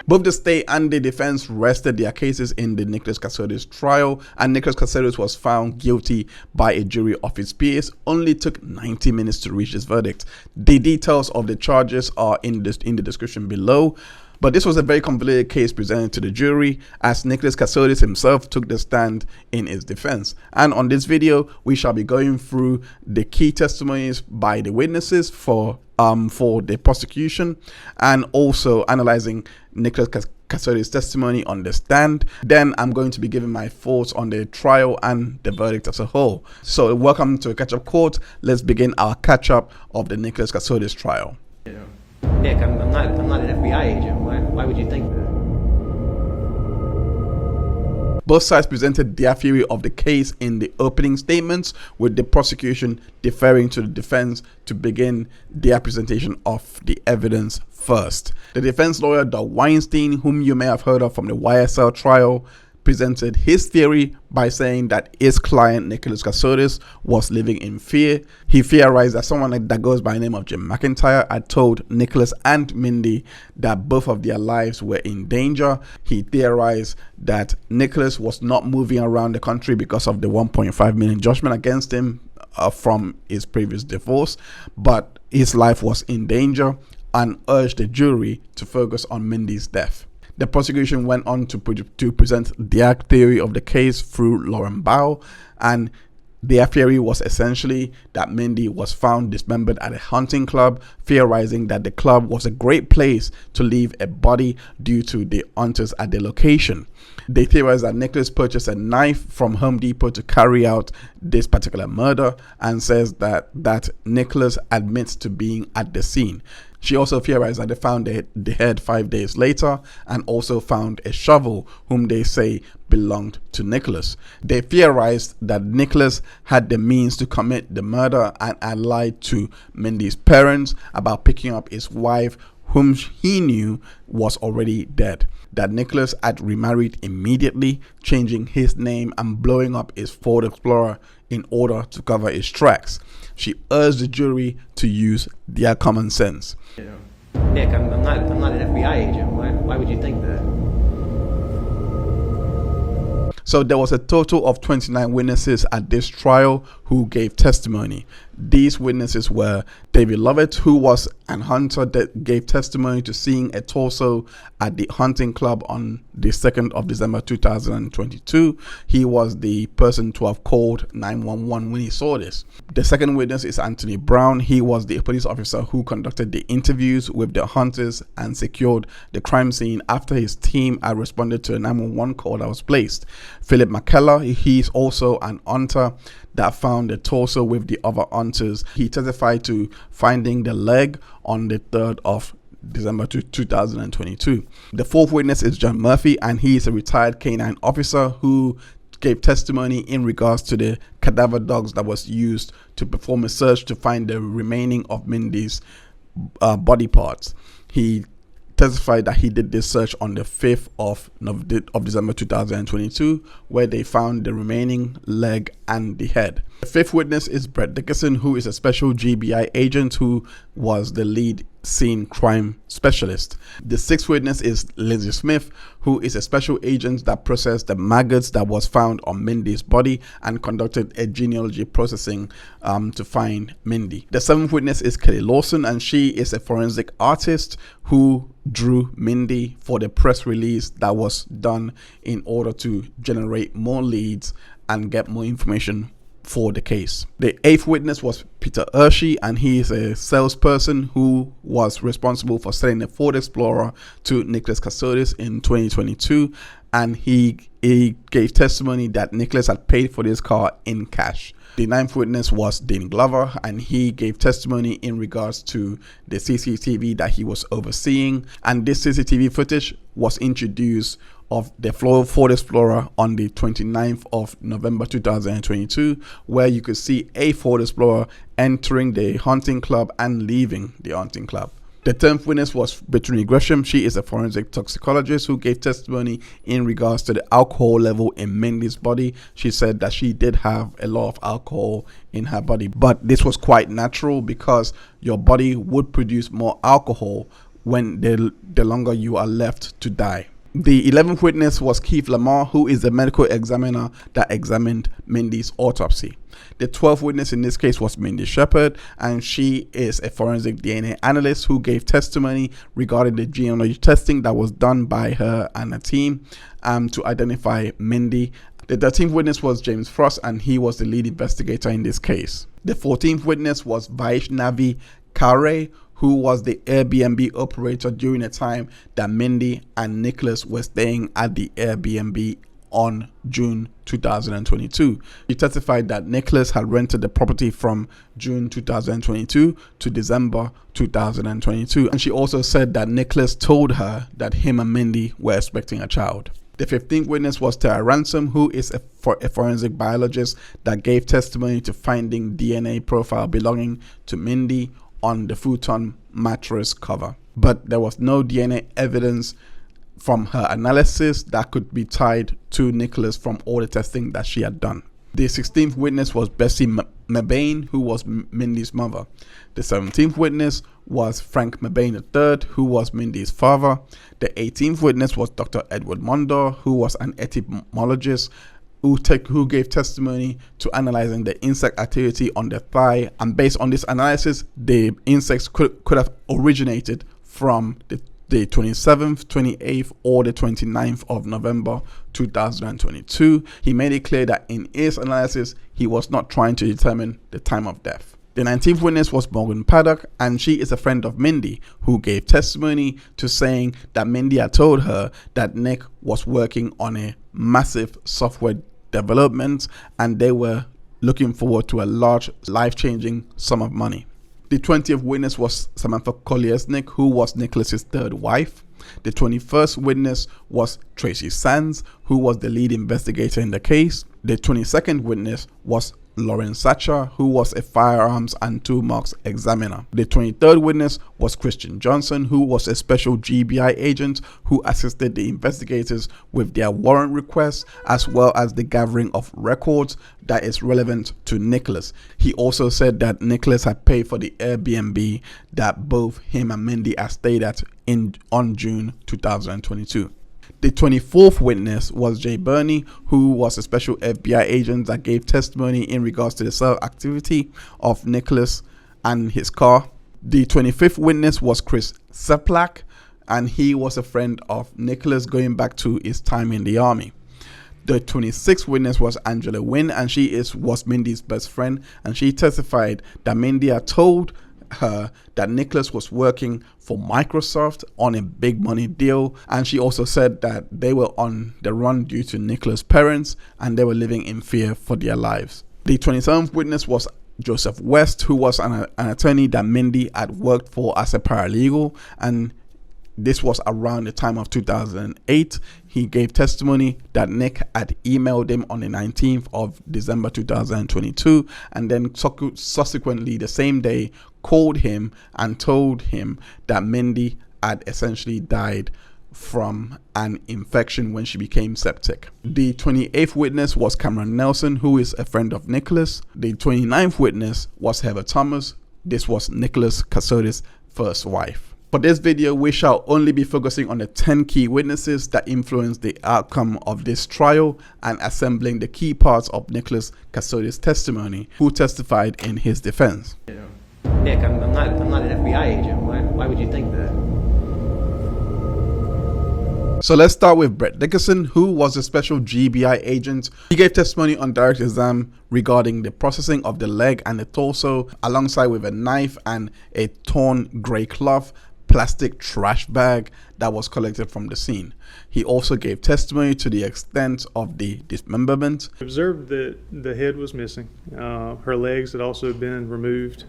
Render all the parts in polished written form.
Both the state and the defense rested their cases in the Nicholas Kassotis trial, and Nicholas Kassotis was found guilty by a jury of his peers. Only took 90 minutes to reach his verdict. The details of the charges are in the description below. But this was a very convoluted case presented to the jury, as Nicholas Kassotis himself took the stand in his defense. And on this video, we shall be going through the key testimonies by the witnesses for the prosecution, and also analyzing Nicholas Kassotis' testimony on the stand. Then I'm going to be giving my thoughts on the trial and the verdict as a whole. So welcome to Catch-Up Court. Let's begin our catch-up of the Nicholas Kassotis trial. Nick, I'm not an FBI agent. Why would you think that? Both sides presented their theory of the case in the opening statements, with the prosecution deferring to the defense to begin their presentation of the evidence first. The defense lawyer, Weinstein, whom you may have heard of from the YSL trial, presented his theory by saying that his client Nicholas Kassotis was living in fear. He theorized that someone that goes by the name of Jim McIntyre had told Nicholas and Mindi that both of their lives were in danger. He theorized that Nicholas was not moving around the country because of the 1.5 million judgment against him from his previous divorce, but his life was in danger, and urged the jury to focus on Mindi's death. The prosecution went on to present their theory of the case through Baio, and their theory was essentially that Mindi was found dismembered at a hunting club, theorizing that the club was a great place to leave a body due to the hunters at the location. They theorized that Nicholas purchased a knife from Home Depot to carry out this particular murder, and says that Nicholas admits to being at the scene. She also theorized that they found the head 5 days later, and also found a shovel whom they say belonged to Nicholas. They theorized that Nicholas had the means to commit the murder and had lied to Mindi's parents about picking up his wife, whom he knew was already dead. That Nicholas had remarried immediately, changing his name and blowing up his Ford Explorer in order to cover his tracks. She urged the jury to use their common sense. Nick, I'm not an FBI agent. Why would you think that? So there was a total of 29 witnesses at this trial who gave testimony. These witnesses were David Lovett, who was an hunter that gave testimony to seeing a torso at the hunting club on the 2nd of December 2022. He was the person to have called 911 when he saw this. The second witness is Anthony Brown. He was the police officer who conducted the interviews with the hunters and secured the crime scene after his team had responded to a 911 call that was placed. Philip McKellar, he's also an hunter that found the torso with the other hunters. He testified to finding the leg on the 3rd of December 2022. The fourth witness is John Murphy, and he is a retired canine officer who gave testimony in regards to the cadaver dogs that was used to perform a search to find the remaining of Mindi's body parts. He testified that he did this search on the 5th of December 2022, where they found the remaining leg and the head. The fifth witness is Brett Dickerson, who is a special GBI agent who was the lead scene crime specialist. The sixth witness is Lindsay Smith, who is a special agent that processed the maggots that was found on Mindi's body and conducted a genealogy processing to find Mindi. The seventh witness is Kelly Lawson, and she is a forensic artist who drew Mindi for the press release that was done in order to generate more leads and get more information for the case. The eighth witness was Peter Hershey, and he is a salesperson who was responsible for selling the Ford Explorer to Nicholas Kassotis in 2022, and he gave testimony that Nicholas had paid for this car in cash. The ninth witness was Dean Glover, and he gave testimony in regards to the CCTV that he was overseeing, and this CCTV footage was introduced of the Ford Explorer on the 29th of November 2022, where you could see a Ford Explorer entering the hunting club and leaving the hunting club. The 10th witness was Brittany Gresham. She is a forensic toxicologist who gave testimony in regards to the alcohol level in Mindi's body. She said that she did have a lot of alcohol in her body, but this was quite natural because your body would produce more alcohol when the longer you are left to die. The 11th witness was Keith Lamarr, who is the medical examiner that examined Mindi's autopsy. The 12th witness in this case was Mindi Shepherd, and she is a forensic DNA analyst who gave testimony regarding the genealogy testing that was done by her and her team to identify Mindi. The 13th witness was James Frost, and he was the lead investigator in this case. The 14th witness was Vaishnavi Kare, who was the Airbnb operator during the time that Mindi and Nicholas were staying at the Airbnb on June 2022. She testified that Nicholas had rented the property from June 2022 to December 2022. And she also said that Nicholas told her that him and Mindi were expecting a child. The 15th witness was Tara Ransom, who is a forensic biologist that gave testimony to finding DNA profile belonging to Mindi on the futon mattress cover. But there was no DNA evidence from her analysis that could be tied to Nicholas from all the testing that she had done. The 16th witness was Betsy Mebane, who was Mindi's mother. The 17th witness was Frank Mebane III, who was Mindi's father. The 18th witness was Dr. Edward Mondor, who was an etymologist who gave testimony to analyzing the insect activity on the thigh. And based on this analysis, the insects could have originated from the 27th, 28th, or the 29th of November 2022. He made it clear that in his analysis, he was not trying to determine the time of death. The 19th witness was Morgan Paddock, and she is a friend of Mindi, who gave testimony to saying that Mindi had told her that Nick was working on a massive software development and they were looking forward to a large, life-changing sum of money. The 20th witness was Samantha Koliesnik, who was Nicholas's third wife. The 21st witness was Tracey Sands, who was the lead investigator in the case. The 22nd witness was Laurie Satcher, who was a firearms and toolbox examiner. The 23rd witness was Christian Johnson, who was a special GBI agent who assisted the investigators with their warrant requests as well as the gathering of records that is relevant to Nicholas. He also said that Nicholas had paid for the Airbnb that both him and Mindi had stayed at on June 2022. The 24th witness was J. Berni, who was a special FBI agent that gave testimony in regards to the cell activity of Nicholas and his car. The 25th witness was Chris Czaplak, and he was a friend of Nicholas going back to his time in the army. The 26th witness was Angela Wynn, and she was Mindi's best friend, and she testified that Mindi had told her that Nicholas was working for Microsoft on a big money deal, and she also said that they were on the run due to Nicholas' parents and they were living in fear for their lives. The 27th witness was Joseph West, who was an attorney that Mindi had worked for as a paralegal, and this was around the time of 2008. He gave testimony that Nick had emailed him on the 19th of December 2022, and then subsequently the same day called him and told him that Mindi had essentially died from an infection when she became septic. The 28th witness was Cameron Nelson, who is a friend of Nicholas. The 29th witness was Heather Thomas. This was Nicholas Kassotis' first wife. For this video, we shall only be focusing on the 10 key witnesses that influenced the outcome of this trial and assembling the key parts of Nicholas Kassotis' testimony, who testified in his defense. Nick, I'm not an FBI agent. Why would you think that? So let's start with Brett Dickerson, who was a special GBI agent. He gave testimony on direct exam regarding the processing of the leg and the torso, alongside with a knife and a torn grey cloth plastic trash bag that was collected from the scene. He also gave testimony to the extent of the dismemberment. We observed that the head was missing. Her legs had also been removed.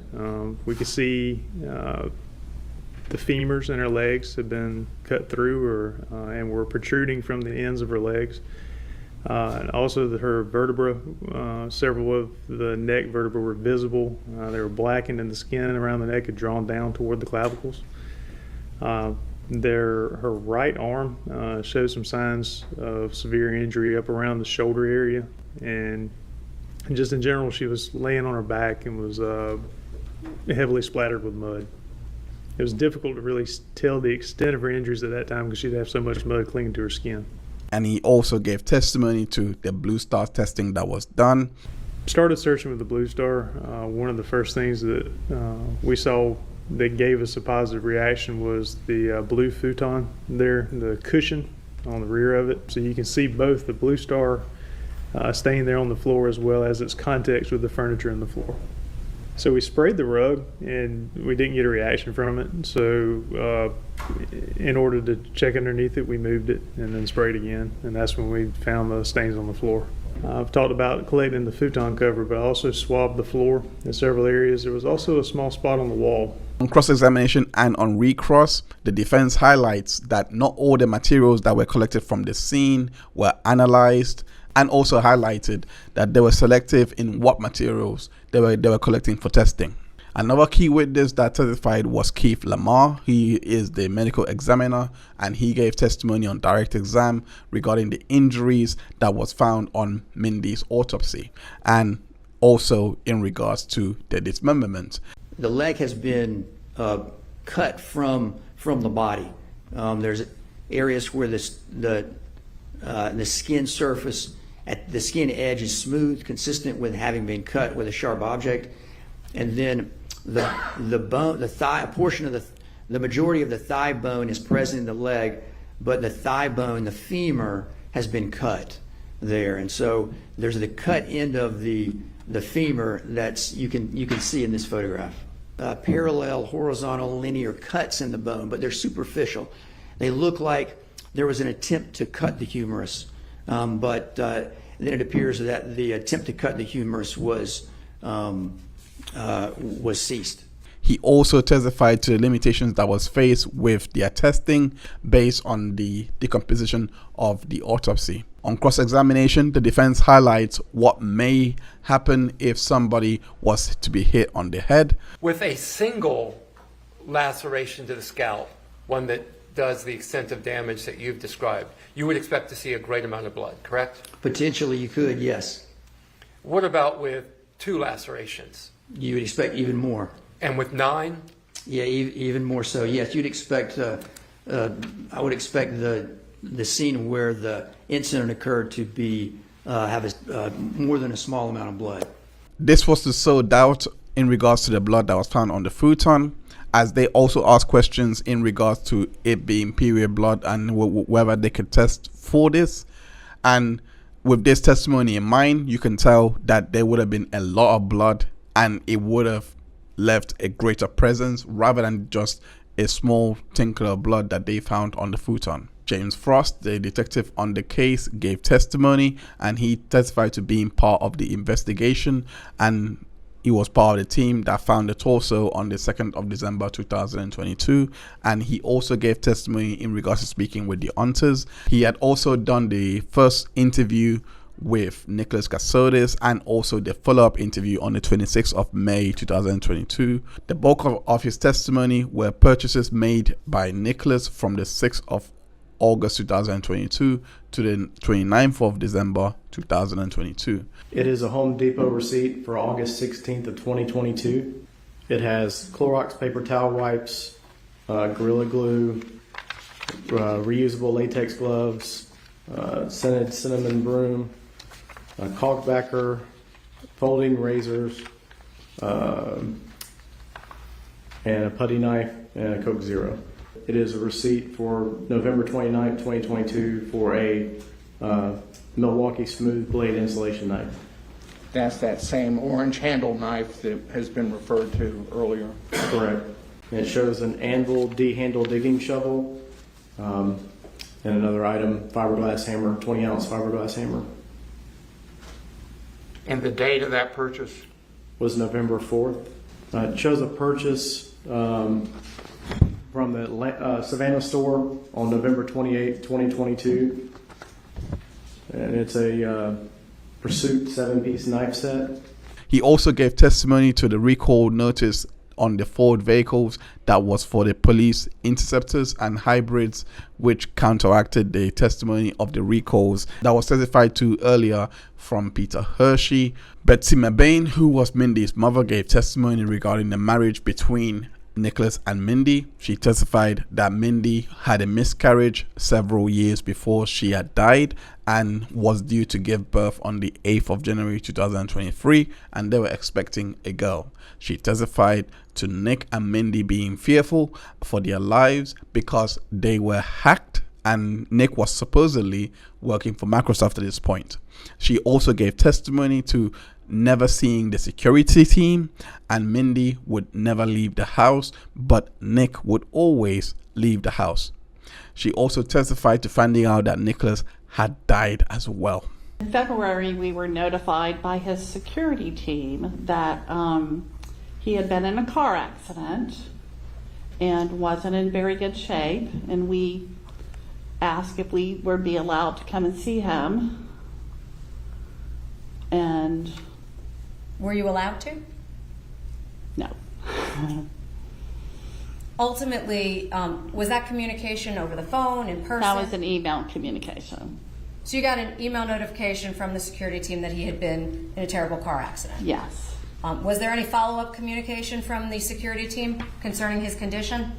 We could see the femurs in her legs had been cut through and were protruding from the ends of her legs. And also her vertebra, several of the neck vertebrae were visible. They were blackened and the skin around the neck had drawn down toward the clavicles. Her right arm showed some signs of severe injury up around the shoulder area, and just in general she was laying on her back and was heavily splattered with mud. It was difficult to really tell the extent of her injuries at that time because she'd have so much mud clinging to her skin. And he also gave testimony to the Blue Star testing that was done. Started searching with the Blue Star. One of the first things that we saw that gave us a positive reaction was the blue futon there, the cushion on the rear of it. So you can see both the Blue Star stain there on the floor as well as its context with the furniture on the floor. So we sprayed the rug and we didn't get a reaction from it. So in order to check underneath it, we moved it and then sprayed again. And that's when we found the stains on the floor. I've talked about collecting the futon cover, but I also swabbed the floor in several areas. There was also a small spot on the wall. On cross-examination and on recross, the defense highlights that not all the materials that were collected from the scene were analyzed, and also highlighted that they were selective in what materials they were collecting for testing. Another key witness that testified was Keith Lamarr. He is the medical examiner, and he gave testimony on direct exam regarding the injuries that was found on Mindi's autopsy, and also in regards to the dismemberment. The leg has been cut from the body. There's areas where the skin surface at the skin edge is smooth, consistent with having been cut with a sharp object, and then the bone, the thigh, a portion of the majority of the thigh bone is present in the leg, but the thigh bone, the femur, has been cut there, and so there's the cut end of the femur that's you can see in this photograph. Parallel, horizontal, linear cuts in the bone, but they're superficial. They look like there was an attempt to cut the humerus, but then it appears that the attempt to cut the humerus was ceased. He also testified to the limitations that was faced with their testing based on the decomposition of the autopsy. On cross-examination, the defense highlights what may happen if somebody was to be hit on the head. With a single laceration to the scalp, one that does the extent of damage that you've described, you would expect to see a great amount of blood, correct? Potentially you could, yes. What about with 2 lacerations? You would expect even more. And with 9? Yeah, even more so. Yes, you'd expect. I would expect the scene where the incident occurred to be have more than a small amount of blood. This was to sow doubt in regards to the blood that was found on the futon, as they also asked questions in regards to it being period blood and whether they could test for this. And with this testimony in mind, you can tell that there would have been a lot of blood, and it would have left a greater presence rather than just a small tinkle of blood that they found on the futon. James Frost, the detective on the case, gave testimony, and he testified to being part of the investigation, and he was part of the team that found the torso on the 2nd of December 2022, and he also gave testimony in regards to speaking with the hunters. He had also done the first interview with Nicholas Kassotis and also the follow-up interview on the 26th of May 2022. The bulk of his testimony were purchases made by Nicholas from the 6th of August 2022 to the 29th of December 2022. It is a Home Depot receipt for August 16th of 2022. It has Clorox paper towel wipes, Gorilla Glue, reusable latex gloves, scented cinnamon broom, a caulkbacker, folding razors, and a putty knife, and a Coke Zero. It is a receipt for November 29th, 2022 for a Milwaukee smooth blade insulation knife. That's that same orange handle knife that has been referred to earlier. Correct. And it shows an Anvil D-handle digging shovel, and another item, fiberglass hammer, 20-ounce fiberglass hammer. And the date of that purchase? Was November 4th. It shows a purchase from the Savannah store on November 28th, 2022. And it's a Pursuit 7-piece knife set. He also gave testimony to the recall notice on the Ford vehicles that was for the police interceptors and hybrids, which counteracted the testimony of the recalls that was testified to earlier from Peter Hershey. Betsy Mebane, who was Mindi's mother, gave testimony regarding the marriage between Nicholas and Mindi. She testified that Mindi had a miscarriage several years before she had died and was due to give birth on the 8th of January 2023, and they were expecting a girl. She testified to Nick and Mindi being fearful for their lives because they were hacked, and Nick was supposedly working for Microsoft at this point. She also gave testimony to never seeing the security team, and Mindi would never leave the house, but Nick would always leave the house. She also testified to finding out that Nicholas had died as well. In February, we were notified by his security team that he had been in a car accident and wasn't in very good shape, and we asked if we would be allowed to come and see him. And were you allowed to? no. Ultimately, was that communication over the phone, in person? That was an email communication. So you got an email notification from the security team that he had been in a terrible car accident? Yes. Was there any follow-up communication from the security team concerning his condition?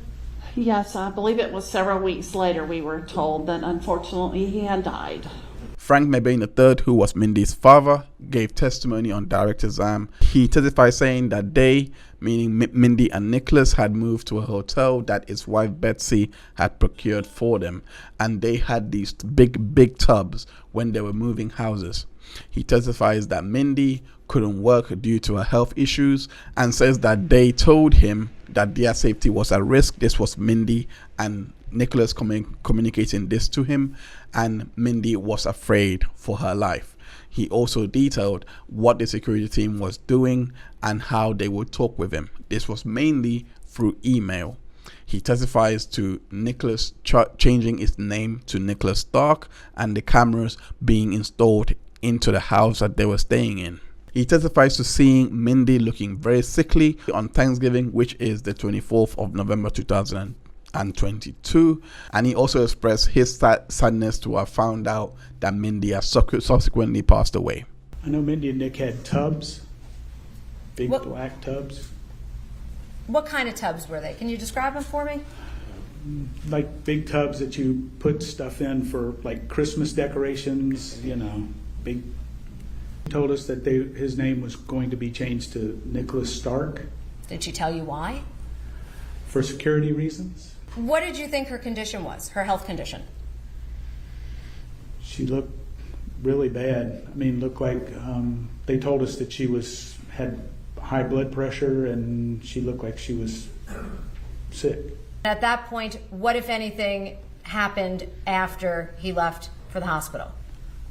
Yes, I believe it was several weeks later we were told that unfortunately he had died. Frank Mebane III, who was Mindi's father, gave testimony on direct exam. He testified saying that they, meaning Mindi and Nicholas, had moved to a hotel that his wife Betsy had procured for them, and they had these big tubs when they were moving houses. He testifies that Mindi couldn't work due to her health issues and says that they told him that their safety was at risk. This was Mindi and Nicholas communicating this to him, and Mindi was afraid for her life. He also detailed what the security team was doing and how they would talk with him. This was mainly through email. He testifies to Nicholas changing his name to Nicholas Stark and the cameras being installed into the house that they were staying in. He testifies to seeing Mindi looking very sickly on Thanksgiving, which is the 24th of November 2022, and he also expressed his sadness to have found out that Mindi has subsequently passed away. I know Mindi and Nick had tubs, big black tubs. What kind of tubs were they? Can you describe them for me? Like big tubs that you put stuff in for like Christmas decorations, big. He told us that his name was going to be changed to Nicholas Stark. Did she tell you why? For security reasons. What did you think her condition was, her health condition? She looked really bad. I mean, looked like they told us that she had high blood pressure and she looked like she was sick. At that point, what, if anything, happened after he left for the hospital?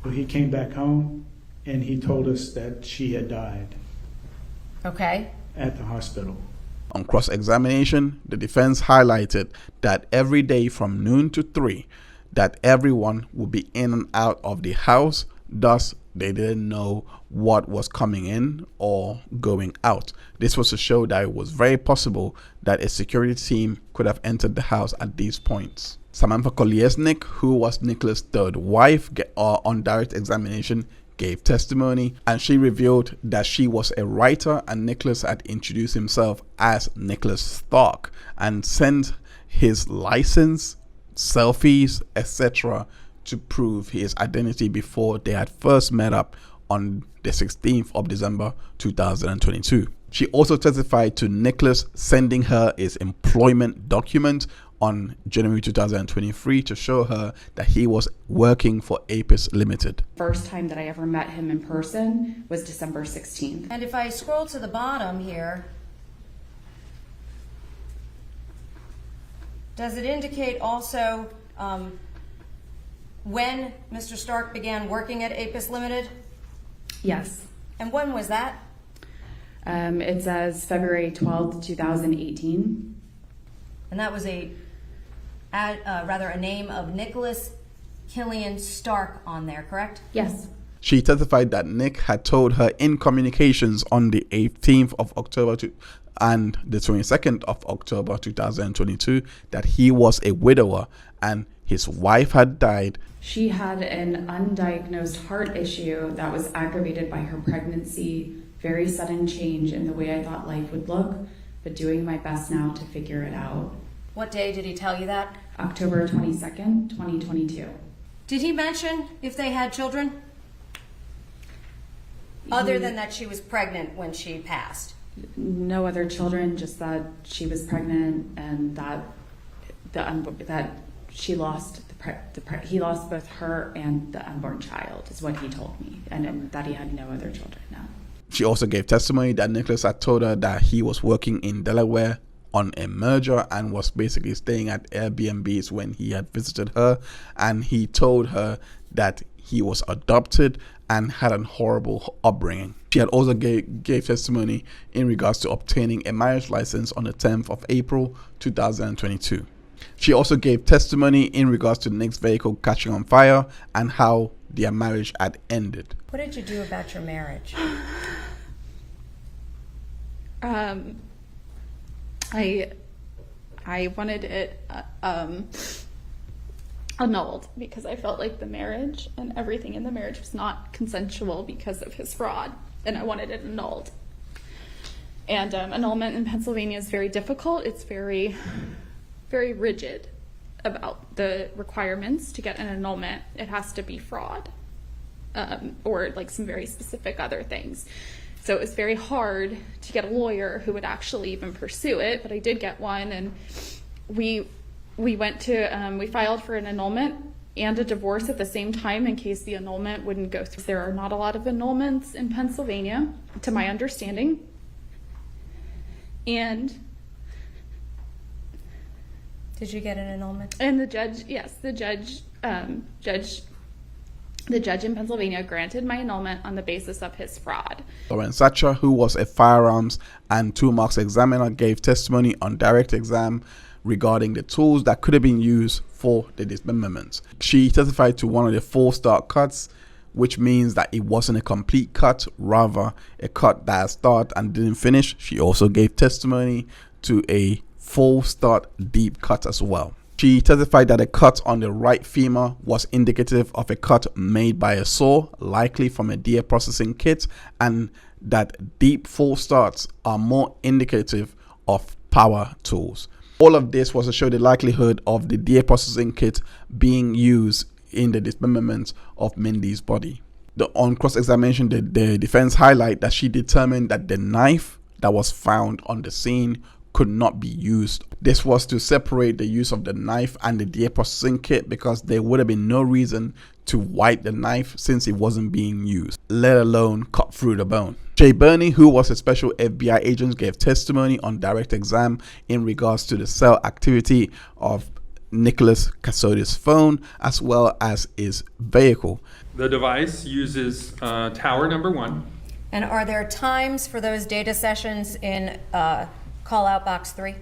Well, he came back home and he told us that she had died. Okay. At the hospital. On cross-examination, the defense highlighted that every day from noon to 3, that everyone would be in and out of the house, thus they didn't know what was coming in or going out. This was to show that it was very possible that a security team could have entered the house at these points. Samantha Koliesnik, who was Nicholas' third wife, on direct examination gave testimony, and she revealed that she was a writer and Nicholas had introduced himself as Nicholas Stark and sent his license, selfies, etc. to prove his identity before they had first met up on the 16th of December 2022. She also testified to Nicholas sending her his employment document on January 2023 to show her that he was working for Apis Limited. First time that I ever met him in person was December 16th. And if I scroll to the bottom here, does it indicate also when Mr. Stark began working at Apis Limited? Yes. And when was that? It says February 12th, 2018. And that was a name of Nicholas Killian Stark on there, correct? Yes. She testified that Nick had told her in communications on the 18th of October and the 22nd of October 2022 that he was a widower and his wife had died. She had an undiagnosed heart issue that was aggravated by her pregnancy, very sudden change in the way I thought life would look, but doing my best now to figure it out. What day did he tell you that? October 22nd, 2022. Did he mention if they had children? Other than that she was pregnant when she passed? No other children, just that she was pregnant and that she lost he lost both her and the unborn child, is what he told me, and that he had no other children now. She also gave testimony that Nicholas had told her that he was working in Delaware on a merger and was basically staying at Airbnbs when he had visited her, and he told her that he was adopted and had a horrible upbringing. She had also gave testimony in regards to obtaining a marriage license on the 10th of April 2022. She also gave testimony in regards to Nick's vehicle catching on fire and how their marriage had ended. What did you do about your marriage? I wanted it annulled because I felt like the marriage and everything in the marriage was not consensual because of his fraud, and I wanted it annulled. And annulment in Pennsylvania is very difficult. It's very, very rigid about the requirements to get an annulment. It has to be fraud or like some very specific other things. So it was very hard to get a lawyer who would actually even pursue it, but I did get one, and we filed for an annulment and a divorce at the same time in case the annulment wouldn't go through. There are not a lot of annulments in Pennsylvania, to my understanding. And did you get an annulment? And the judge in Pennsylvania granted my annulment on the basis of his fraud. Lauren Satcher, who was a firearms and toolbox examiner, gave testimony on direct exam regarding the tools that could have been used for the dismemberment. She testified to one of the 4-start cuts, which means that it wasn't a complete cut, rather a cut that started and didn't finish. She also gave testimony to a 4-start deep cut as well. She testified that a cut on the right femur was indicative of a cut made by a saw, likely from a deer processing kit, and that deep 4 starts are more indicative of power tools. All of this was to show the likelihood of the deer processing kit being used in the dismemberment of Mindi's body. On cross-examination, the defense highlight that she determined that the knife that was found on the scene could not be used. This was to separate the use of the knife and the deer processing kit because there would have been no reason to wipe the knife since it wasn't being used, let alone cut through the bone. Berni, who was a special FBI agent, gave testimony on direct exam in regards to the cell activity of Nicholas Kassotis' phone as well as his vehicle. The device uses tower number 1. And are there times for those data sessions in call-out box 3?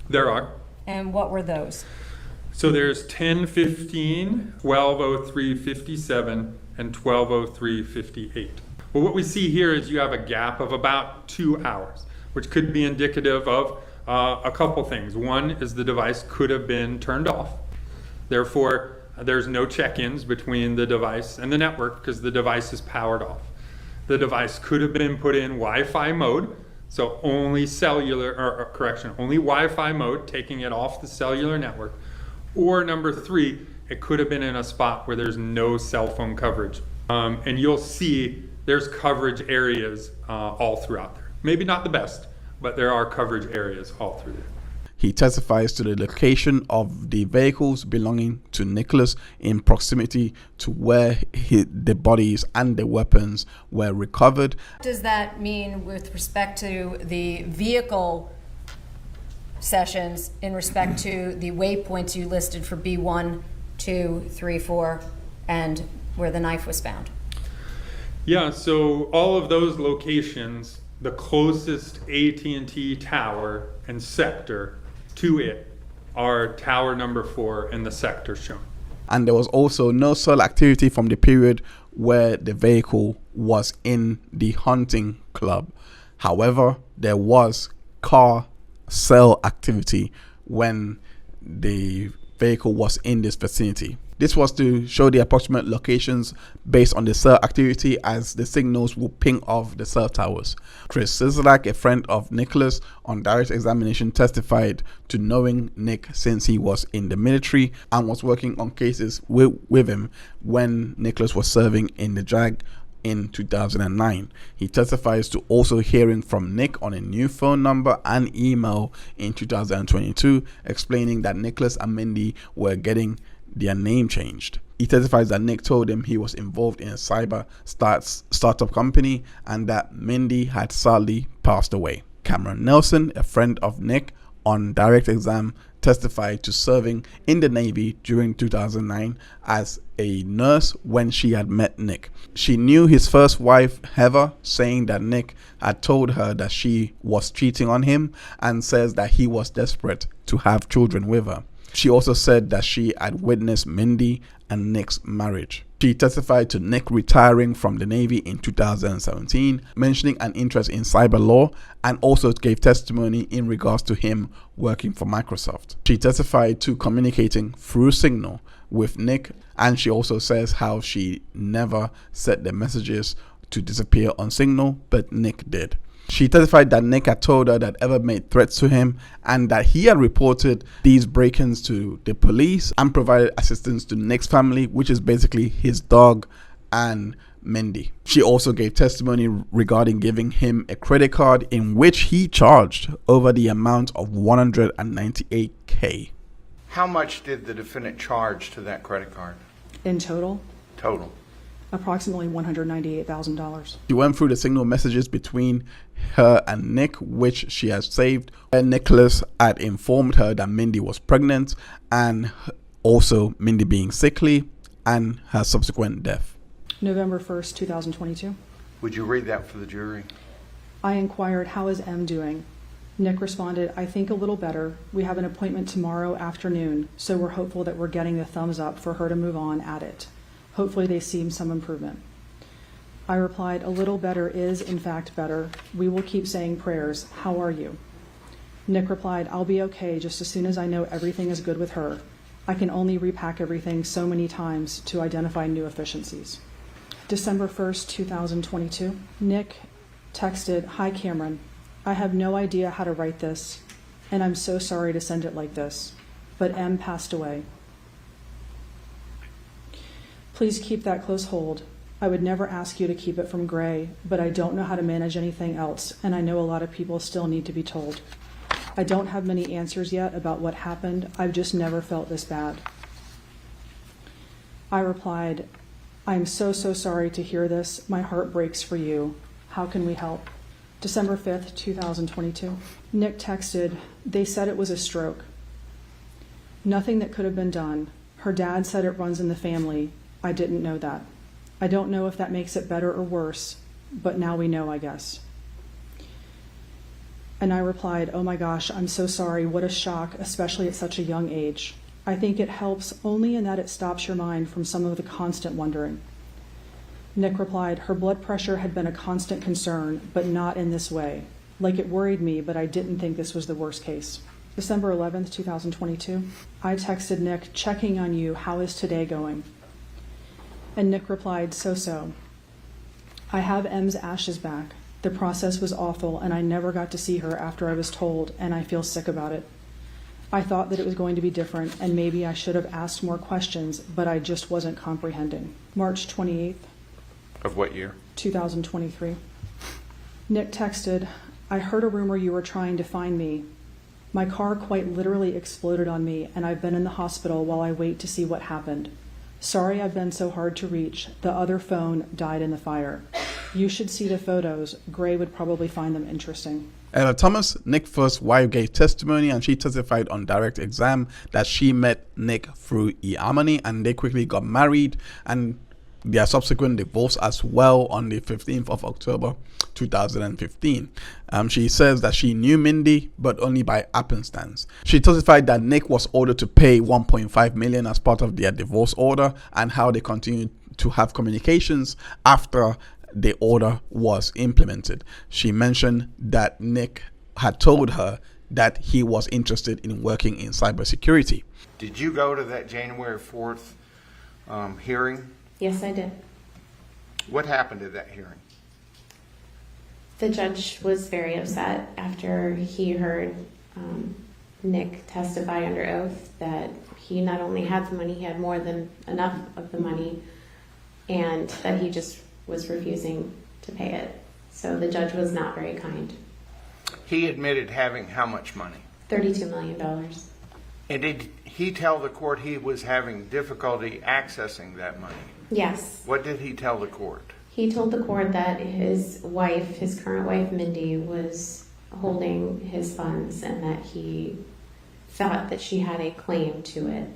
There are. And what were those? So there's 10:15, 12:03:57, and 12:03:58. Well, what we see here is you have a gap of about 2 hours, which could be indicative of a couple things. One is the device could have been turned off. Therefore, there's no check-ins between the device and the network because the device is powered off. The device could have been put in Wi-Fi mode, so only only Wi-Fi mode, taking it off the cellular network. Or number 3, it could have been in a spot where there's no cell phone coverage. And you'll see there's coverage areas all throughout there. Maybe not the best, but there are coverage areas all through there. He testifies to the location of the vehicles belonging to Nicholas in proximity to where the bodies and the weapons were recovered. What does that mean with respect to the vehicle sessions in respect to the waypoints you listed for B1, 2, 3, 4, and where the knife was found? Yeah, so all of those locations, the closest AT&T tower and sector to it are tower number 4 and the sector shown. And there was also no cell activity from the period where the vehicle was in the hunting club. However, there was car cell activity when the vehicle was in this vicinity. This was to show the approximate locations based on the cell activity, as the signals will ping off the cell towers. Chris Czaplak, a friend of Nicholas, on direct examination testified to knowing Nick since he was in the military and was working on cases with him when Nicholas was serving in the JAG in 2009. He testifies to also hearing from Nick on a new phone number and email in 2022, explaining that Nicholas and Mindi were getting their name changed. He testifies that Nick told him he was involved in a cyber startup company and that Mindi had sadly passed away. Cameron Nelson, a friend of Nick, on direct exam testified to serving in the Navy during 2009 as a nurse when she had met Nick. She knew his first wife, Heather, saying that Nick had told her that she was cheating on him and says that he was desperate to have children with her. She also said that she had witnessed Mindi and Nick's marriage. She testified to Nick retiring from the Navy in 2017, mentioning an interest in cyber law, and also gave testimony in regards to him working for Microsoft. She testified to communicating through Signal with Nick, and she also says how she never set the messages to disappear on Signal, but Nick did. She testified that Nick had told her that Eva made threats to him and that he had reported these break-ins to the police and provided assistance to Nick's family, which is basically his dog and Mindi. She also gave testimony regarding giving him a credit card in which he charged over the amount of $198K. How much did the defendant charge to that credit card? In total? Total. Approximately $198,000. She went through the Signal messages between her and Nick, which she has saved. And Nicholas had informed her that Mindi was pregnant and also Mindi being sickly and her subsequent death. November 1st, 2022. Would you read that for the jury? I inquired, how is M doing? Nick responded, I think a little better. We have an appointment tomorrow afternoon, so we're hopeful that we're getting the thumbs up for her to move on at it. Hopefully they see some improvement. I replied, a little better is in fact better. We will keep saying prayers. How are you? Nick replied, I'll be okay just as soon as I know everything is good with her. I can only repack everything so many times to identify new efficiencies. December 1st, 2022. Nick texted, hi Cameron, I have no idea how to write this, and I'm so sorry to send it like this, but M passed away. Please keep that close hold. I would never ask you to keep it from Gray, but I don't know how to manage anything else, and I know a lot of people still need to be told. I don't have many answers yet about what happened. I've just never felt this bad. I replied, I'm so sorry to hear this. My heart breaks for you. How can we help? December 5th, 2022. Nick texted, they said it was a stroke. Nothing that could have been done. Her dad said it runs in the family. I didn't know that. I don't know if that makes it better or worse, but now we know, I guess. And I replied, oh my gosh, I'm so sorry. What a shock, especially at such a young age. I think it helps only in that it stops your mind from some of the constant wondering. Nick replied, her blood pressure had been a constant concern, but not in this way. Like it worried me, but I didn't think this was the worst case. December 11th, 2022. I texted Nick, checking on you. How is today going? And Nick replied, so. I have M's ashes back. The process was awful, and I never got to see her after I was told, and I feel sick about it. I thought that it was going to be different, and maybe I should have asked more questions, but I just wasn't comprehending. March 28th. Of what year? 2023. Nick texted, I heard a rumor you were trying to find me. My car quite literally exploded on me, and I've been in the hospital while I wait to see what happened. Sorry I've been so hard to reach. The other phone died in the fire. You should see the photos. Gray would probably find them interesting. Ella Thomas, Nick's first wife, gave testimony, and she testified on direct exam that she met Nick through eHarmony and they quickly got married and their subsequent divorce as well on the 15th of October 2015. She says that she knew Mindi, but only by happenstance. She testified that Nick was ordered to pay $1.5 million as part of their divorce order and how they continued to have communications after the order was implemented. She mentioned that Nick had told her that he was interested in working in cybersecurity. Did you go to that January 4th hearing? Yes, I did. What happened at that hearing? The judge was very upset after he heard Nick testify under oath that he not only had the money, he had more than enough of the money, and that he just was refusing to pay it. So the judge was not very kind. He admitted having how much money? $32 million. And did he tell the court he was having difficulty accessing that money? Yes. What did he tell the court? He told the court that his wife, his current wife, Mindi, was holding his funds and that he thought that she had a claim to it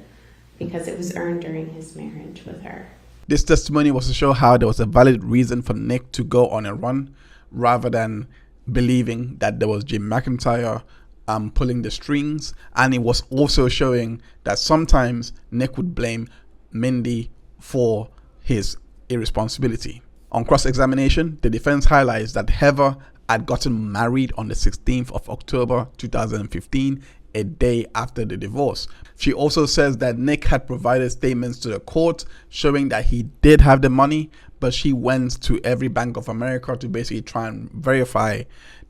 because it was earned during his marriage with her. This testimony was to show how there was a valid reason for Nick to go on a run rather than believing that there was Jim McIntyre pulling the strings. And it was also showing that sometimes Nick would blame Mindi for his irresponsibility. On cross-examination, the defense highlights that Heather had gotten married on the 16th of October 2015, a day after the divorce. She also says that Nick had provided statements to the court showing that he did have the money, but she went to every Bank of America to basically try and verify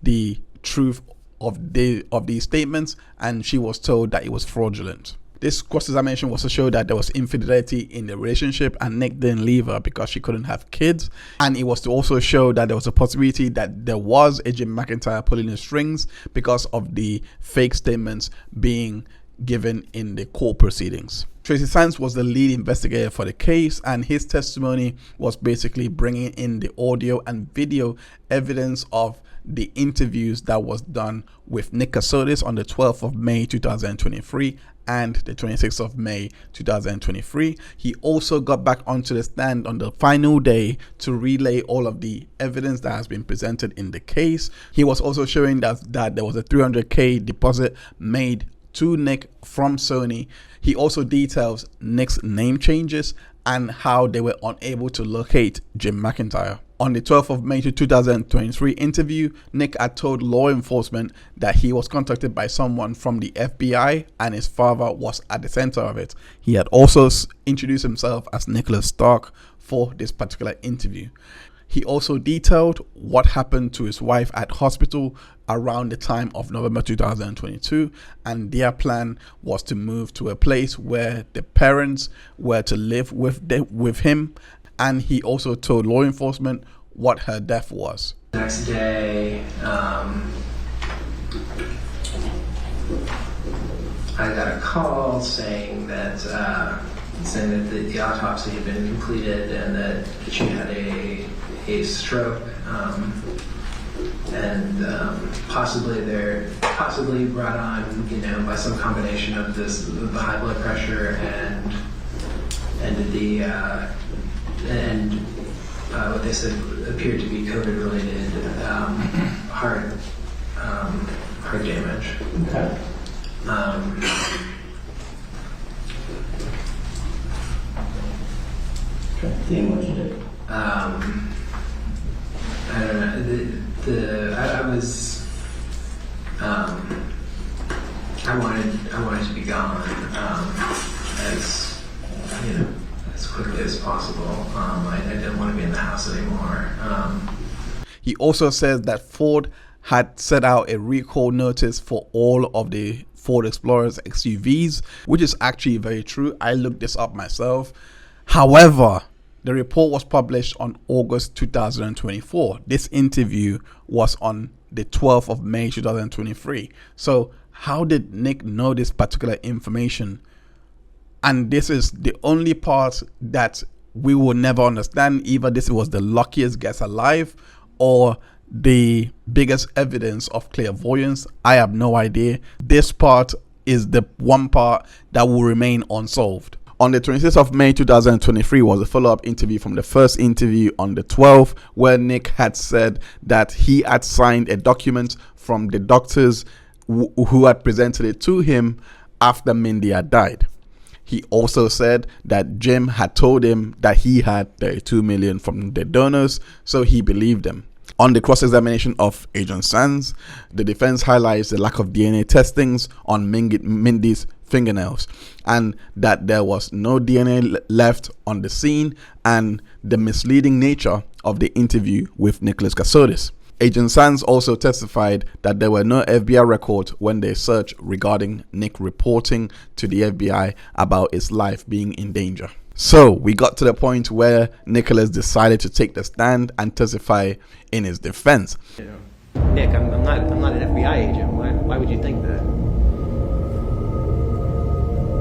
the truth of these statements, and she was told that it was fraudulent. This cross-examination was to show that there was infidelity in the relationship and Nick didn't leave her because she couldn't have kids. And it was to also show that there was a possibility that there was a Jim McIntyre pulling the strings because of the fake statements being given in the court proceedings. Tracey Sands was the lead investigator for the case, and his testimony was basically bringing in the audio and video evidence of the interviews that was done with Nick Kassotis on the 12th of May 2023 and the 26th of May 2023. He also got back onto the stand on the final day to relay all of the evidence that has been presented in the case. He was also showing that there was a $300K deposit made to Nick from Sony. He also details Nick's name changes and how they were unable to locate Jim McIntyre. On the 12th of May 2023 interview, Nick had told law enforcement that he was contacted by someone from the FBI and his father was at the center of it. He had also introduced himself as Nicholas Stark for this particular interview. He also detailed what happened to his wife at hospital around the time of November 2022, and their plan was to move to a place where the parents were to live with him. And he also told law enforcement what her death was. Next day, I got a call saying that the autopsy had been completed and that she had a stroke, and possibly brought on, by some combination of the high blood pressure and what they said appeared to be COVID-related heart damage. Okay. What did you do? I don't know. I wanted to be gone as quickly as possible. I didn't want to be in the house anymore. He also says that Ford had set out a recall notice for all of the Ford Explorer's XUVs, which is actually very true. I looked this up myself. However, the report was published on August 2024. This interview was on the 12th of May 2023. So how did Nick know this particular information? And this is the only part that we will never understand. Either this was the luckiest guess alive or the biggest evidence of clairvoyance. I have no idea. This part is the one part that will remain unsolved. On the 26th of May 2023 was a follow-up interview from the first interview on the 12th, where Nick had said that he had signed a document from the doctors who had presented it to him after Mindi had died. He also said that Jim had told him that he had $32 million from the donors, so he believed them. On the cross-examination of Agent Sands, the defense highlights the lack of DNA testings on Mindi's fingernails and that there was no DNA left on the scene, and the misleading nature of the interview with Nicholas Kassotis. Agent Sands also testified that there were no FBI records when they searched regarding Nick reporting to the FBI about his life being in danger. So we got to the point where Nicholas decided to take the stand and testify in his defense. Nick, I'm not an FBI agent. Why would you think that?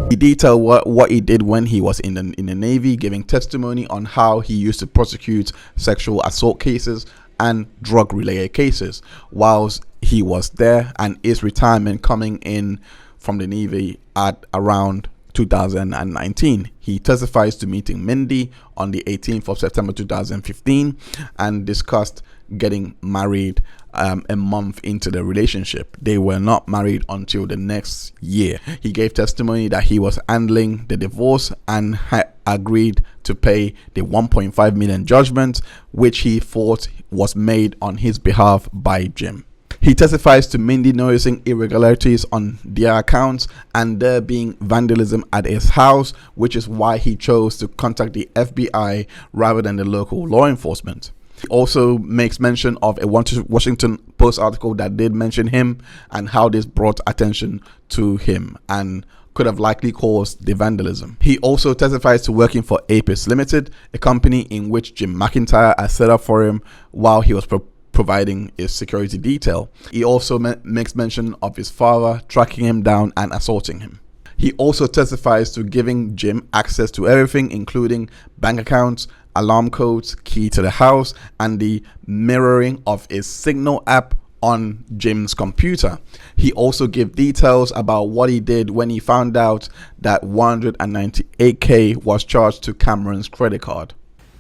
He detailed what he did when he was in the Navy, giving testimony on how he used to prosecute sexual assault cases and drug-related cases whilst he was there, and his retirement coming in from the Navy at around 2019. He testifies to meeting Mindi on the 18th of September 2015 and discussed getting married a month into the relationship. They were not married until the next year. He gave testimony that he was handling the divorce and had agreed to pay the 1.5 million judgment, which he thought was made on his behalf by Jim. He testifies to Mindi noticing irregularities on their accounts and there being vandalism at his house, which is why he chose to contact the FBI rather than the local law enforcement. He also makes mention of a Washington Post article that did mention him and how this brought attention to him and could have likely caused the vandalism. He also testifies to working for Apis Limited, a company in which Jim McIntyre had set up for him while he was providing his security detail. He also makes mention of his father tracking him down and assaulting him. He also testifies to giving Jim access to everything, including bank accounts, alarm codes, key to the house, and the mirroring of his Signal app on Jim's computer. He also gave details about what he did when he found out that $198K was charged to Cameron's credit card.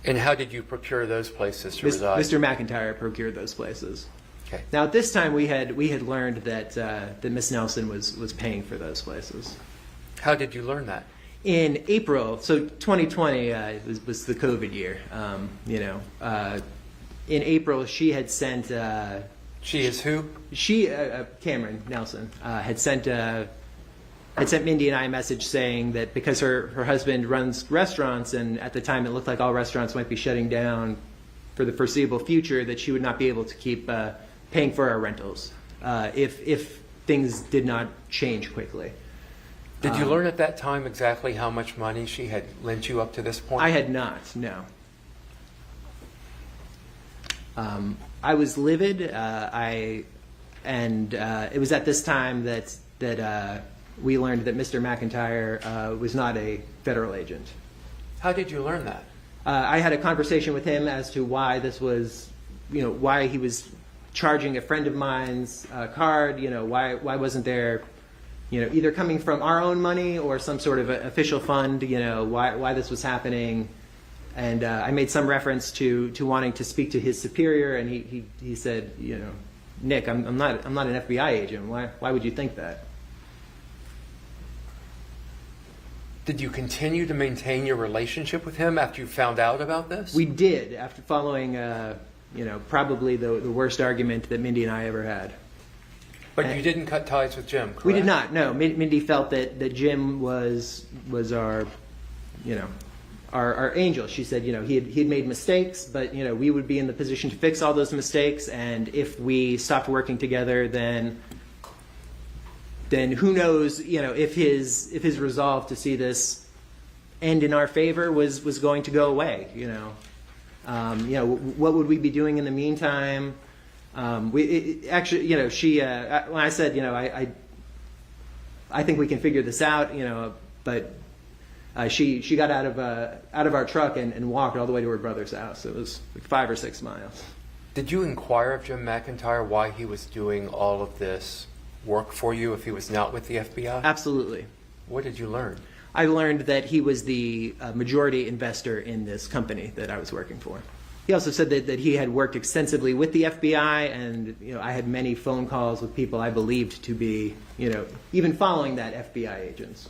And how did you procure those places to reside? Mr. McIntyre procured those places. Okay. Now at this time we had learned that Miss Nelson was paying for those places. How did you learn that? In April, so 2020 was the COVID year. In April she had sent. She is who? She Cameron Nelson had sent Mindi and I a message saying that because her husband runs restaurants, and at the time it looked like all restaurants might be shutting down for the foreseeable future, that she would not be able to keep paying for our rentals if things did not change quickly. Did you learn at that time exactly how much money she had lent you up to this point? I had not, no. I was livid, it was at this time that we learned that Mr. McIntyre was not a federal agent. How did you learn that? I had a conversation with him as to why this was, why he was charging a friend of mine's card, why wasn't there, either coming from our own money or some sort of official fund, why this was happening. And I made some reference to wanting to speak to his superior, and he said, Nick, I'm not an FBI agent. Why would you think that? Did you continue to maintain your relationship with him after you found out about this? We did, after following, probably the worst argument that Mindi and I ever had. But you didn't cut ties with Jim, correct? We did not, no. Mindi felt that Jim was our, our angel. She said, he had made mistakes, but, we would be in the position to fix all those mistakes, and if we stopped working together, then who knows, if his resolve to see this end in our favor was going to go away, what would we be doing in the meantime? When I said, I think we can figure this out, but she got out of our truck and walked all the way to her brother's house. It was like 5 or 6 miles. Did you inquire of Jim McIntyre why he was doing all of this work for you if he was not with the FBI? Absolutely. What did you learn? I learned that he was the majority investor in this company that I was working for. He also said that he had worked extensively with the FBI, and I had many phone calls with people I believed to be, even following that FBI agents.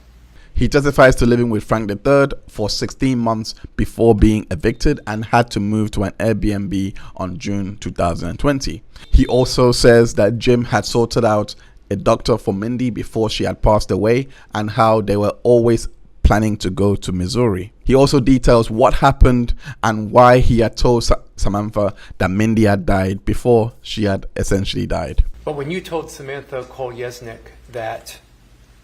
He testifies to living with Frank III for 16 months before being evicted and had to move to an Airbnb on June 2020. He also says that Jim had sorted out a doctor for Mindi before she had passed away and how they were always planning to go to Missouri. He also details what happened and why he had told Samantha that Mindi had died before she had essentially died. But when you told Samantha Koliesnik that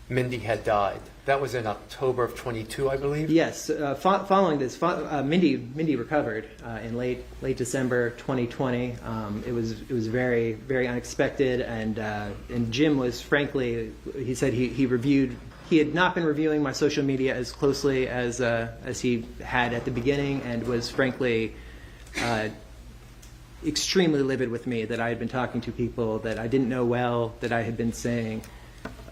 Mindi had died, that was in October of 22, I believe? Yes. Following this, Mindi recovered in late December 2020. It was very, very unexpected, and Jim was, frankly, he said he had not been reviewing my social media as closely as he had at the beginning, and was frankly extremely livid with me that I had been talking to people that I didn't know well, that I had been saying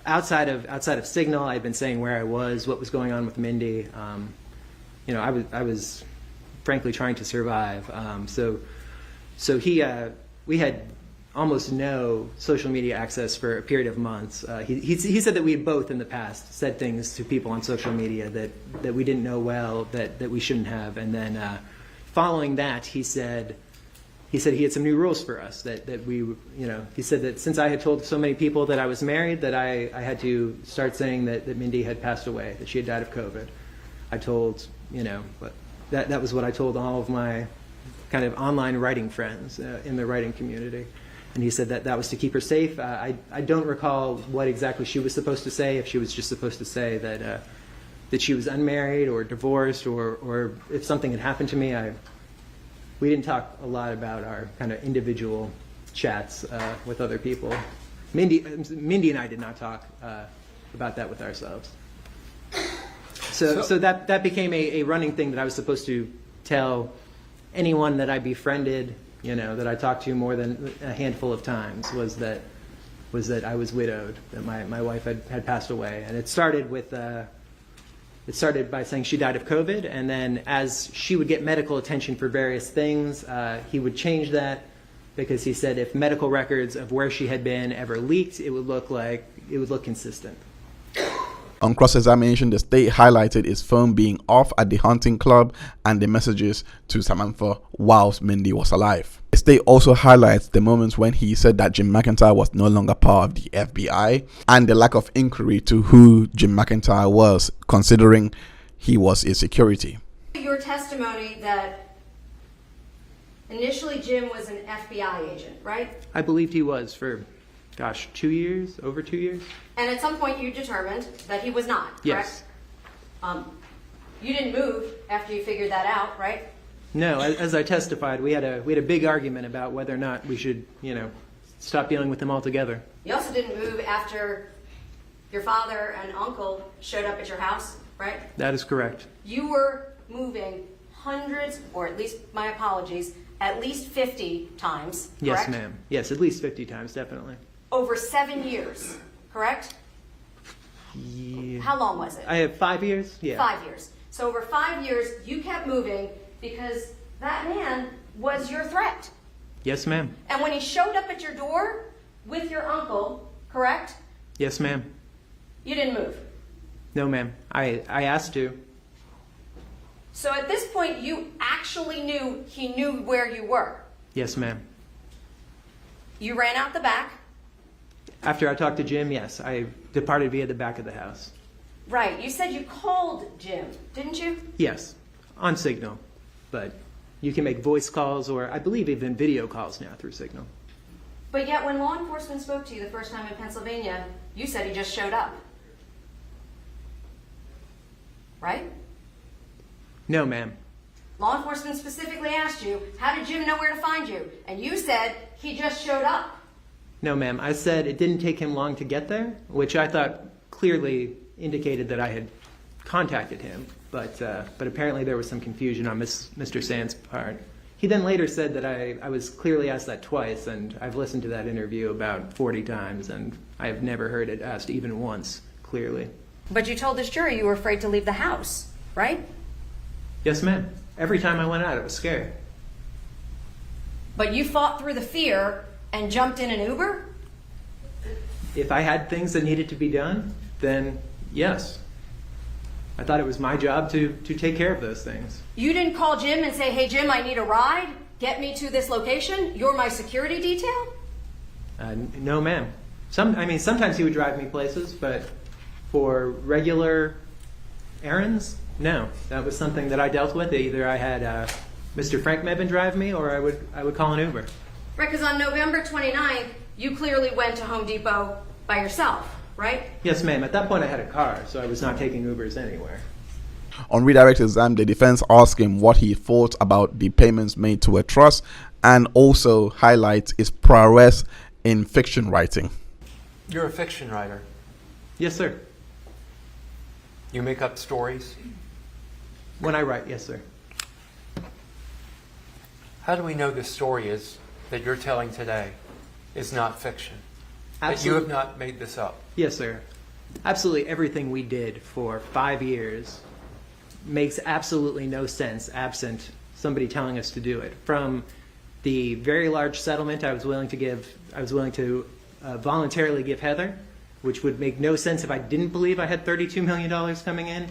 outside of Signal, I had been saying where I was, what was going on with Mindi. I was frankly trying to survive. So we had almost no social media access for a period of months. He said that we had both in the past said things to people on social media that we didn't know well, that we shouldn't have. And then following that, he said he had some new rules for us that we, he said that since I had told so many people that I was married, that I had to start saying that Mindi had passed away, that she had died of COVID. I told, but that was what I told all of my kind of online writing friends in the writing community. And he said that was to keep her safe. I don't recall what exactly she was supposed to say, if she was just supposed to say that she was unmarried or divorced, or if something had happened to me. We didn't talk a lot about our kind of individual chats with other people. Mindi and I did not talk about that with ourselves. So that became a running thing that I was supposed to tell anyone that I befriended, that I talked to more than a handful of times, was that I was widowed, that my wife had passed away. And it started by saying she died of COVID, and then as she would get medical attention for various things, he would change that, because he said if medical records of where she had been ever leaked, it would look consistent. On cross-examination, the state highlighted his phone being off at the hunting club and the messages to Samantha whilst Mindi was alive. The state also highlights the moments when he said that Jim McIntyre was no longer part of the FBI, and the lack of inquiry to who Jim McIntyre was, considering he was a security. Your testimony that initially Jim was an FBI agent, right? I believed he was for, over 2 years. And at some point you determined that he was not, correct? Yes. You didn't move after you figured that out, right? No, as I testified, we had a big argument about whether or not we should, stop dealing with him altogether. You also didn't move after your father and uncle showed up at your house, right? That is correct. You were moving hundreds, or at least, my apologies, at least 50 times, correct? Yes, ma'am. Yes, at least 50 times, definitely. Over 7 years, correct? Yeah. How long was it? I have 5 years? Yeah. 5 years. So over 5 years, you kept moving because that man was your threat. Yes, ma'am. And when he showed up at your door with your uncle, correct? Yes, ma'am. You didn't move. No, ma'am. I asked to. So at this point, you actually knew he knew where you were. Yes, ma'am. You ran out the back. After I talked to Jim, yes, I departed via the back of the house. Right. You said you called Jim, didn't you? Yes, on Signal. But you can make voice calls, or I believe even video calls now through Signal. But yet when law enforcement spoke to you the first time in Pennsylvania, you said he just showed up. Right? No, ma'am. Law enforcement specifically asked you, how did Jim know where to find you? And you said he just showed up. No, ma'am. I said it didn't take him long to get there, which I thought clearly indicated that I had contacted him. But apparently there was some confusion on Mr. Sand's part. He then later said that I was clearly asked that twice, and I've listened to that interview about 40 times, and I have never heard it asked even once, clearly. But you told this jury you were afraid to leave the house, right? Yes, ma'am. Every time I went out, I was scared. But you fought through the fear and jumped in an Uber? If I had things that needed to be done, then yes. I thought it was my job to take care of those things. You didn't call Jim and say, hey, Jim, I need a ride. Get me to this location. You're my security detail? No, ma'am. Sometimes he would drive me places, but for regular errands, no. That was something that I dealt with. Either I had Mr. Frank Mebane drive me, or I would call an Uber. Right, because on November 29th, you clearly went to Home Depot by yourself, right? Yes, ma'am. At that point, I had a car, so I was not taking Ubers anywhere. On redirect exam, the defense asked him what he thought about the payments made to a trust, and also highlights his prowess in fiction writing. You're a fiction writer. Yes, sir. You make up stories? When I write, yes, sir. How do we know this story that you're telling today is not fiction? Absolutely. That you have not made this up? Yes, sir. Absolutely everything we did for 5 years makes absolutely no sense absent somebody telling us to do it. From the very large settlement I was willing to voluntarily give Heather, which would make no sense if I didn't believe I had $32 million coming in,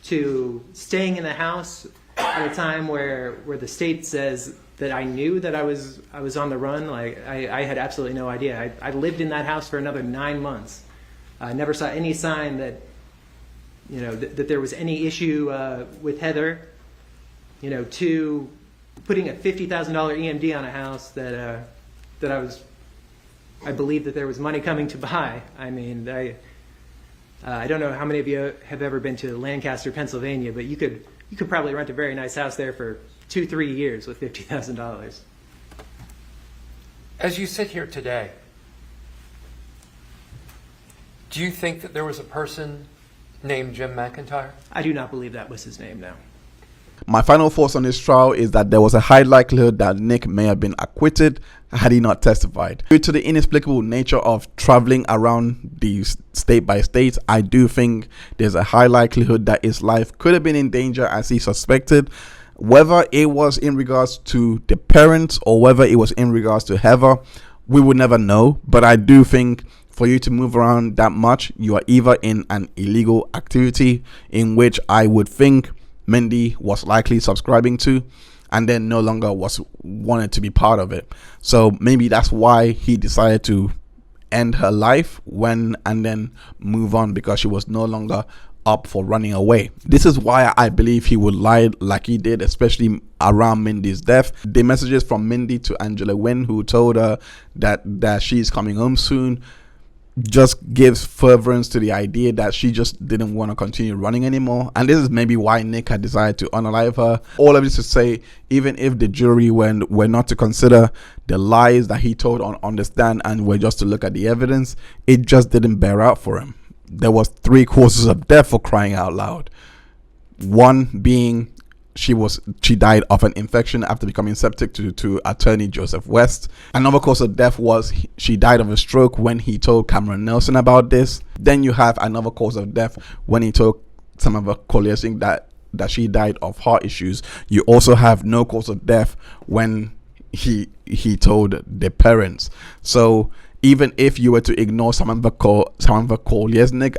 to staying in the house at a time where the state says that I knew that I was on the run. Like I had absolutely no idea. I lived in that house for another 9 months. I never saw any sign that that there was any issue with Heather. To putting a $50,000 EMD on a house that I believed that there was money coming to buy. I mean, I don't know how many of you have ever been to Lancaster, Pennsylvania, but you could probably rent a very nice house there for 2-3 years with $50,000. As you sit here today, do you think that there was a person named Jim McIntyre? I do not believe that was his name now. My final thoughts on this trial is that there was a high likelihood that Nick may have been acquitted had he not testified. Due to the inexplicable nature of traveling around the state by state, I do think there's a high likelihood that his life could have been in danger as he suspected. Whether it was in regards to the parents or whether it was in regards to Heather, we would never know. But I do think for you to move around that much, you are either in an illegal activity, in which I would think Mindi was likely subscribing to, and then no longer wanted to be part of it. So maybe that's why he decided to end her life and then move on, because she was no longer up for running away. This is why I believe he would lie like he did, especially around Mindi's death. The messages from Mindi to Angela Wynn, who told her that she's coming home soon, just gives furtherance to the idea that she just didn't want to continue running anymore. And this is maybe why Nick had decided to unalive her. All of this to say, even if the jury were not to consider the lies that he told on the stand and were just to look at the evidence, it just didn't bear out for him. There was 3 causes of death, for crying out loud. One being she died of an infection after becoming septic to attorney Joseph West. Another cause of death was she died of a stroke when he told Cameron Nelson about this. Then you have another cause of death when he told Samantha Koliesnik that she died of heart issues. You also have no cause of death when he told the parents. So even if you were to ignore Samantha Koliesnik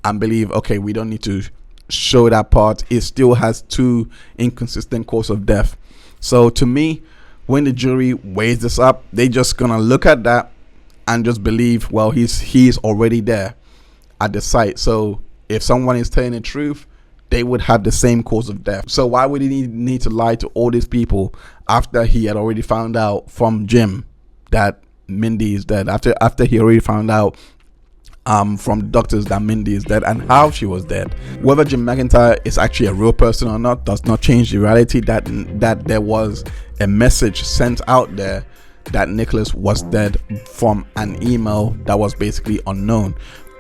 and believe, okay, we don't need to show that part, it still has 2 inconsistent cause of death. So to me, when the jury weighs this up, they just gonna look at that and just believe, well, he's already there at the site. So if someone is telling the truth, they would have the same cause of death. So why would he need to lie to all these people after he had already found out from Jim that Mindi is dead? After he already found out from doctors that Mindi is dead and how she was dead. Whether Jim McIntyre is actually a real person or not does not change the reality that there was a message sent out there that Nicholas was dead from an email that was basically unknown.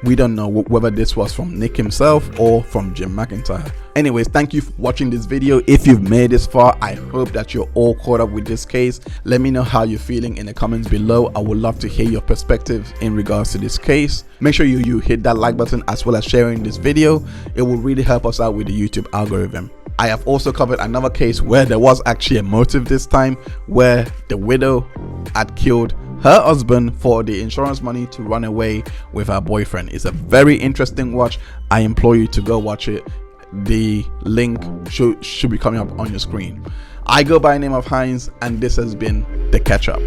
We don't know whether this was from Nick himself or from Jim McIntyre. Anyways, thank you for watching this video. If you've made this far, I hope that you're all caught up with this case. Let me know how you're feeling in the comments below. I would love to hear your perspectives in regards to this case. Make sure you hit that like button as well as sharing this video. It will really help us out with the YouTube algorithm. I have also covered another case where there was actually a motive this time, where the widow had killed her husband for the insurance money to run away with her boyfriend. It's a very interesting watch. I implore you to go watch it. the link should be coming up on your screen. I go by the name of Hines, and this has been The Catch Up.